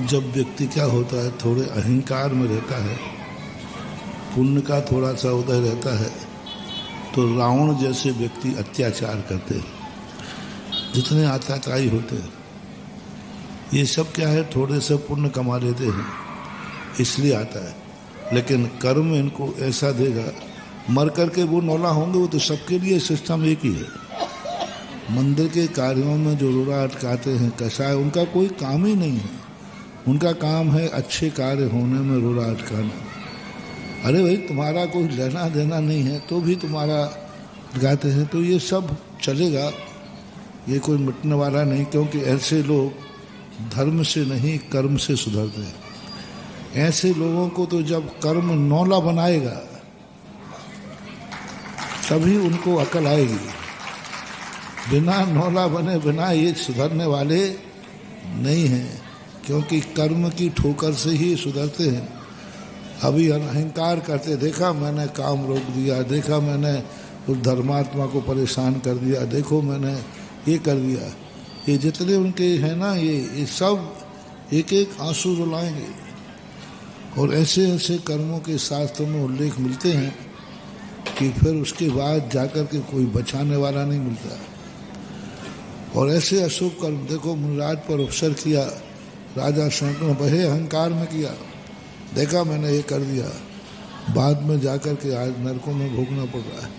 जब व्यक्ति क्या होता है, थोड़े अहंकार में रहता है, पुण्य का थोड़ा सा उदय रहता है, तो रावण जैसे व्यक्ति अत्याचार करते हैं, जितने अत्याचारी होते हैं। ये सब क्या है, थोड़े से पुण्य कमा लेते हैं इसलिए आता है। लेकिन कर्म इनको ऐसा देगा, मर करके वो नौला होंगे, वो तो सबके लिए सिस्टम एक ही है। मंदिर के कार्यों में जो रोड़ा अटकाते हैं कसाय, उनका कोई काम ही नहीं है। उनका काम है अच्छे कार्य होने में रोड़ा अटकाना। अरे भाई, तुम्हारा कोई लेना देना नहीं है तो भी तुम्हारा गाते हैं, तो ये सब चलेगा, ये कोई मिटने वाला नहीं। क्योंकि ऐसे लोग धर्म से नहीं कर्म से सुधरते हैं। ऐसे लोगों को तो जब कर्म नौला बनाएगा तभी उनको अकल आएगी। बिना नौला बने बिना ये सुधरने वाले नहीं हैं, क्योंकि कर्म की ठोकर से ही सुधरते हैं। अभी अहंकार करते, देखा मैंने काम रोक दिया, देखा मैंने उस धर्मात्मा को परेशान कर दिया, देखो मैंने ये कर दिया। ये जितने उनके हैं ना, ये सब एक एक आंसू रुलाएंगे। और ऐसे ऐसे कर्मों के शास्त्रों में उल्लेख मिलते हैं कि फिर उसके बाद जाकर के कोई बचाने वाला नहीं मिलता। और ऐसे अशुभ कर्म, देखो मुनिराज पर उपसर किया, राजा शंकर ने बहे अहंकार में किया, देखा मैंने ये कर दिया, बाद में जाकर के आज नरकों में भोगना पड़ रहा है।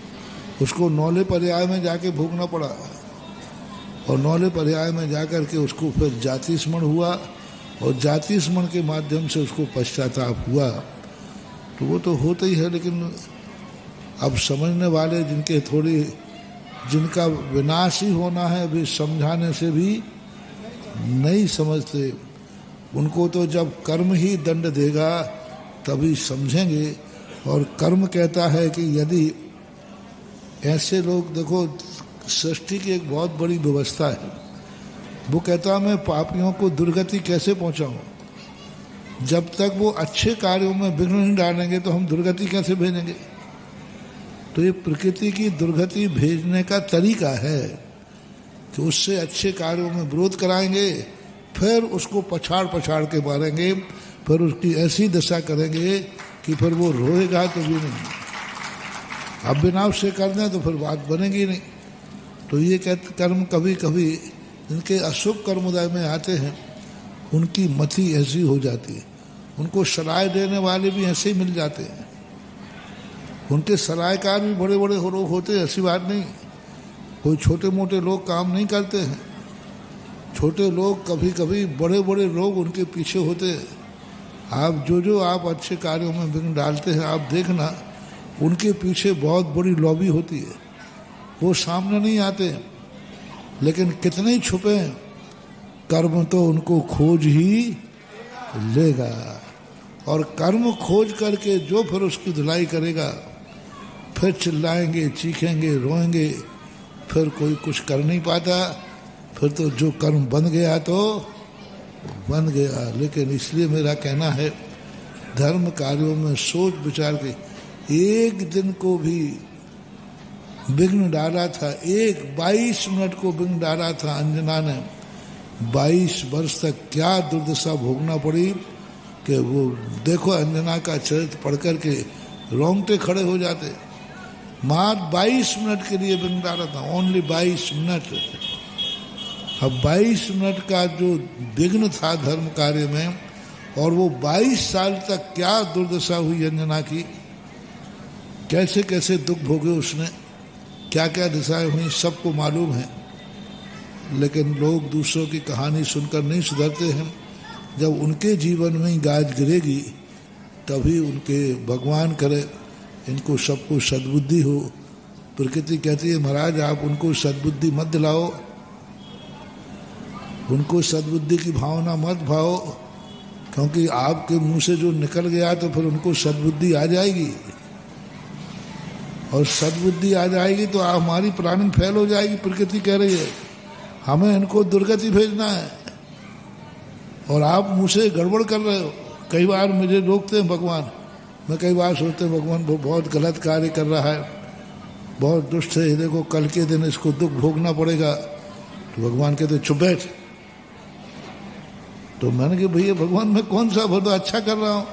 उसको नौले पर्याय में जाके भोगना पड़ा, और नौले पर्याय में जाकर के उसको फिर जाति स्मरण हुआ, और जाति स्मरण के माध्यम से उसको पश्चाताप हुआ। तो वो तो होता ही है, लेकिन अब समझने वाले जिनका विनाश ही होना है, वे समझाने से भी नहीं समझते। उनको तो जब कर्म ही दंड देगा तभी समझेंगे। और कर्म कहता है कि यदि ऐसे लोग, देखो सृष्टि की एक बहुत बड़ी व्यवस्था है, वो कहता मैं पापियों को दुर्गति कैसे पहुंचाऊं। जब तक वो अच्छे कार्यों में विघ्न नहीं डालेंगे तो हम दुर्गति कैसे भेजेंगे। तो ये प्रकृति की दुर्गति भेजने का तरीका है कि उससे अच्छे कार्यों में विरोध कराएंगे, फिर उसको पछाड़ पछाड़ के मारेंगे, फिर उसकी ऐसी दशा करेंगे कि फिर वो रोएगा तो भी नहीं। अब बिना उससे कर दें तो फिर बात बनेगी नहीं। तो ये कर्म कभी कभी इनके अशुभ कर्मोदय में आते हैं, उनकी मति ऐसी हो जाती है। उनको सराय देने वाले भी ऐसे ही मिल जाते हैं। उनके सरायकार भी बड़े बड़े लोग होते हैं, ऐसी बात नहीं। कोई छोटे मोटे लोग काम नहीं करते हैं। छोटे लोग कभी कभी बड़े बड़े लोग उनके पीछे होते हैं। आप जो आप अच्छे कार्यों में विघ्न डालते हैं, आप देखना उनके पीछे बहुत बड़ी लॉबी होती है। वो सामने नहीं आते, लेकिन कितने ही छुपे हैं, कर्म तो उनको खोज ही लेगा। और कर्म खोज करके जो फिर उसकी धुलाई करेगा, फिर चिल्लाएंगे, चीखेंगे, रोएंगे, फिर कोई कुछ कर नहीं पाता। फिर तो जो कर्म बन गया तो बन गया। लेकिन इसलिए मेरा कहना है, धर्म कार्यों में सोच विचार के, एक दिन को भी विघ्न डाला था, 22 मिनट को विघ्न डाला था अंजना ने, 22 वर्ष तक क्या दुर्दशा भोगना पड़ी कि वो देखो अंजना का चरित्र पढ़ करके रोंगटे खड़े हो जाते। मात्र 22 मिनट के लिए विघ्न डाला था, ओनली 22 मिनट। अब 22 मिनट का जो विघ्न था धर्म कार्य में, और वो 22 साल तक क्या दुर्दशा हुई अंजना की, कैसे कैसे दुख भोगे उसने, क्या क्या दशाएं हुई, सबको मालूम है। लेकिन लोग दूसरों की कहानी सुनकर नहीं सुधरते हैं। जब उनके जीवन में ही गाज गिरेगी तभी उनके भगवान करे इनको सबको सद्बुद्धि हो। प्रकृति कहती है महाराज आप उनको सद्बुद्धि मत दिलाओ, उनको सद्बुद्धि की भावना मत भाओ, क्योंकि आपके मुंह से जो निकल गया तो फिर उनको सद्बुद्धि आ जाएगी, और सद्बुद्धि आ जाएगी तो हमारी प्लानिंग फेल हो जाएगी। प्रकृति कह रही है हमें इनको दुर्गति भेजना है, और आप मुँह से गड़बड़ कर रहे हो। कई बार मुझे रोकते हैं भगवान, मैं कई बार सोचते हैं भगवान वो बहुत गलत कार्य कर रहा है, बहुत दुष्ट है, देखो कल के दिन इसको दुख भोगना पड़ेगा। तो भगवान कहते चुप बैठ, तो मैंने कहा भैया भगवान मैं कौन सा बहुत अच्छा कर रहा हूँ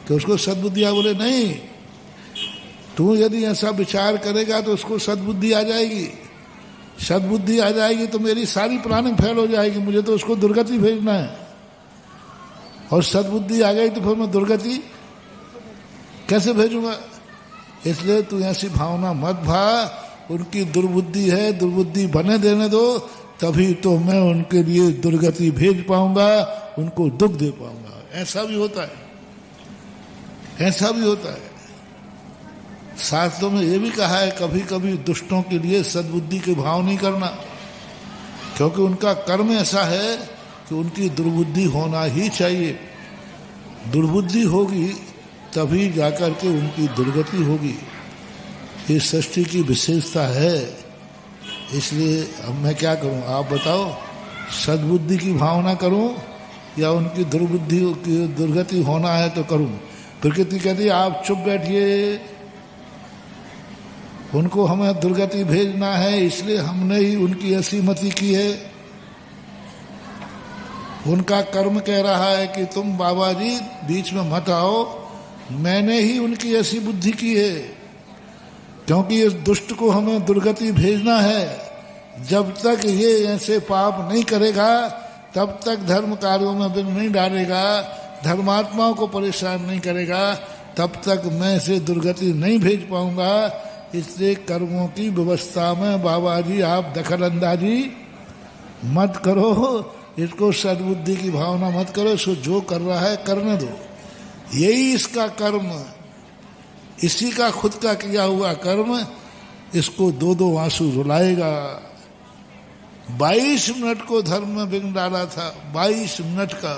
कि उसको सद्बुद्धि आ? बोले नहीं, तू यदि ऐसा विचार करेगा तो उसको सद्बुद्धि आ जाएगी। सद्बुद्धि आ जाएगी तो मेरी सारी प्लानिंग फेल हो जाएगी, मुझे तो उसको दुर्गति भेजना है। और सद्बुद्धि आ गई तो फिर मैं दुर्गति कैसे भेजूंगा? इसलिए तू ऐसी भावना मत भा, उनकी दुर्बुद्धि है, दुर्बुद्धि बने देने दो, तभी तो मैं उनके लिए दुर्गति भेज पाऊंगा, उनको दुख दे पाऊंगा। ऐसा भी होता है, ऐसा भी होता है। शास्त्रों में यह भी कहा है कभी कभी दुष्टों के लिए सद्बुद्धि के भाव नहीं करना, क्योंकि उनका कर्म ऐसा है कि उनकी दुर्बुद्धि होना ही चाहिए। दुर्बुद्धि होगी तभी जाकर के उनकी दुर्गति होगी। ये सृष्टि की विशेषता है। इसलिए अब मैं क्या करूं, आप बताओ, सद्बुद्धि की भावना करूं या उनकी दुर्बुद्धि की दुर्गति होना है तो करूं? प्रकृति कहती है आप चुप बैठिए, उनको हमें दुर्गति भेजना है, इसलिए हमने ही उनकी ऐसी मति की है। उनका कर्म कह रहा है कि तुम बाबा जी बीच में मत आओ, मैंने ही उनकी ऐसी बुद्धि की है, क्योंकि इस दुष्ट को हमें दुर्गति भेजना है। जब तक ये ऐसे पाप नहीं करेगा तब तक धर्म कार्यों में विघ्न नहीं डालेगा, धर्मात्माओं को परेशान नहीं करेगा, तब तक मैं इसे दुर्गति नहीं भेज पाऊंगा। इसलिए कर्मों की व्यवस्था में बाबा जी आप दखल अंदाजी मत करो, इसको सद्बुद्धि की भावना मत करो, इसको जो कर रहा है करने दो। यही इसका कर्म, इसी का खुद का किया हुआ कर्म इसको दो दो आंसू रुलाएगा। 22 मिनट को धर्म में विघ्न डाला था, 22 मिनट का,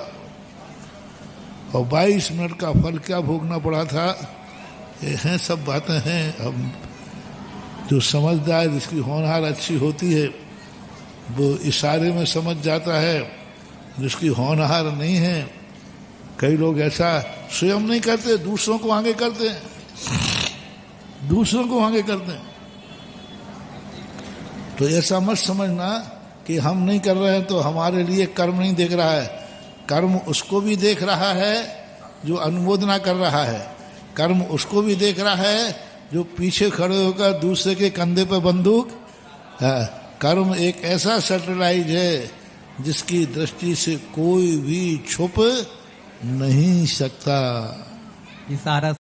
और 22 मिनट का फल क्या भोगना पड़ा था। ये हैं सब बातें हैं। अब जो समझदार, जिसकी होनहार अच्छी होती है, वो इशारे में समझ जाता है। जिसकी होनहार नहीं है, कई लोग ऐसा स्वयं नहीं करते, दूसरों को आगे करते हैं, दूसरों को आगे करते हैं। तो ऐसा मत समझना कि हम नहीं कर रहे हैं तो हमारे लिए कर्म नहीं देख रहा है। कर्म उसको भी देख रहा है जो अनुमोदना कर रहा है, कर्म उसको भी देख रहा है जो पीछे खड़े होकर दूसरे के कंधे पर बंदूक। कर्म एक ऐसा सैटेलाइट है जिसकी दृष्टि से कोई भी छुप नहीं सकता। ये सारा